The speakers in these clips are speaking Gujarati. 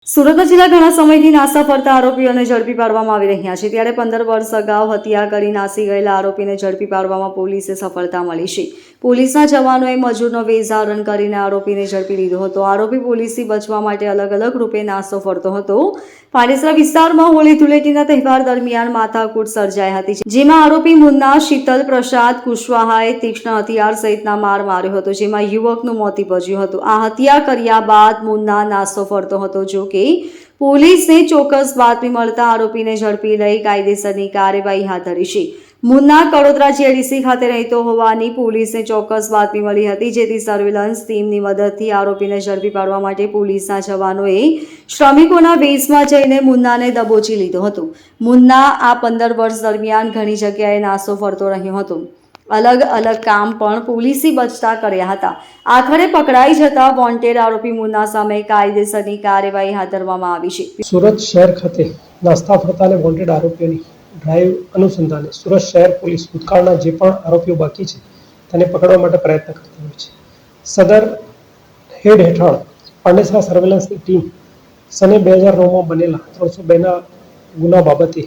સુરત જિલ્લા ઘણા સમયથી નાસા ફરતા આરોપીઓને ઝડપી પાડવામાં આવી રહ્યા છે, ત્યારે 15 વર્ષ અગાઉ હત્યા કરી નાસી ગયેલા આરોપીને ઝડપી પાડવામાં પોલીસે સફળતા મળી છે. પોલીસના જવાનોએ મજૂરનો વેશ ધારણ કરીને આરોપીને ઝડપી લીધો હતો. આરોપી પોલીસથી બચવા માટે અલગ અલગ રૂપે નાસ્તો ફરતો હતો. પાંડેસરા વિસ્તારમાં હોળી ધૂળેટીના તહેવાર દરમિયાન માથાકૂટ સર્જાઈ હતી, જેમાં આરોપી મુન્ના શીતલ પ્રસાદ કુશવાહાએ તીક્ષ્ણ હથિયાર સહિતના માર માર્યો હતો, જેમાં યુવકનું મોત નીપજ્યું હતું. આ હત્યા કર્યા બાદ મુન્ના નાસ્તો ફરતો હતો. જો કે પોલીસને ચોક્કસ બાતમી મળતા આરોપીને ઝડપી લઈ કાયદેસરની કાર્યવાહી હાથ ધરી છે. મુન્ના કડોદરા જેડીસી ખાતે રહેતો હોવાની પોલીસને ચોક્કસ બાતમી મળી હતી, જેથી સર્વેલન્સ ટીમની મદદથી આરોપીને ઝડપી પાડવા માટે પોલીસના જવાનોએ શ્રમિકોના વેશમાં જઈને મુન્નાને દબોચી લીધો હતો. મુન્ના આ 15 વર્ષ દરમિયાન ઘણી જગ્યાએ નાસ્તો ફરતો રહ્યો હતો. અલગ અલગ કામ પણ પોલીસી બચતા કર્યા હતા. આખરે પકડાઈ જતા વોન્ટેડ આરોપી મુન્ના સામે કાયદેસરની કાર્યવાહી હાથ ધરવામાં આવી છે. સુરત શહેર ખાતે નાસ્તા ફરતા અને વોન્ટેડ આરોપીઓની ડ્રાઈવ અનુસંધાને સુરત શહેર પોલીસ ભૂતકાળના જે પણ આરોપીઓ બાકી છે તેને પકડવા માટે પ્રયત્ન કરતી હોય છે. સદર હેડ હેઠળ પાંડેસરા સર્વેલન્સની ટીમ સને 2009માં બનેલા 302ના ગુના બાબતે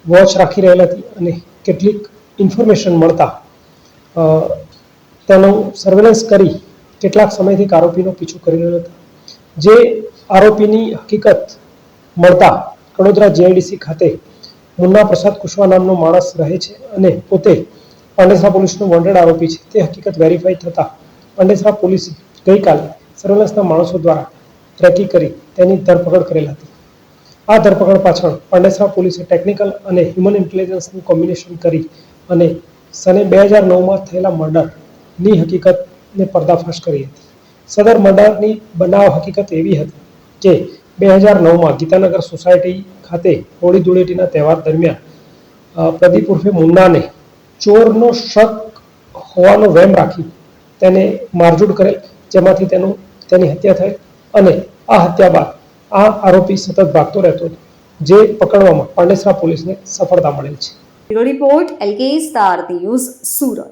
વોચ રાખી રહેલી હતી અને કેટલીક ઇન્ફોર્મેશન મળતા તેનું સર્વેલન્સ કરી કેટલાક સમયથી આરોપીનો પીછો કરી રહ્યો હતો. જે આરોપીની હકીકત મળતા કડોદરા જેઆઈડીસી ખાતે મુન્ના પ્રસાદ કુશવા નામનો માણસ રહે છે અને પોતે પાંડેસરા પોલીસનો વોન્ટેડ આરોપી છે. તે હકીકત વેરીફાઈ થતાં પાંડેસરા પોલીસે ગઈકાલે સર્વેલન્સના માણસો દ્વારા ટ્રેકિંગ કરી તેની ધરપકડ કરેલ હતી. આ ધરપકડ પાછળ પાંડેસરા પોલીસે ટેકનિકલ અને હ્યુમન ઇન્ટેલિજન્સનું કોમ્બિનેશન કરી અને સને 2009માં થયેલા મર્ડરની હકીકતને પર્દાફાશ કરી હતી. સદર મર્ડરની બનાવ હકીકત એવી હતી કે 2009માં ગીતાનગર સોસાયટી ખાતે હોળી ધૂળેટીના તહેવાર દરમિયાન પ્રદીપ ઉર્ફે મુન્નાને ચોરનો શક હોવાનો વહેમ રાખી તેને મારઝૂડ કરેલ, જેમાંથી તેની હત્યા થઈ અને આ હત્યા બાદ આ આરોપી સતત ભાગતો રહેતો હતો, જે પકડવામાં પાંડેસરા પોલીસને સફળતા મળેલ છે. Bureau report LK star news Surat.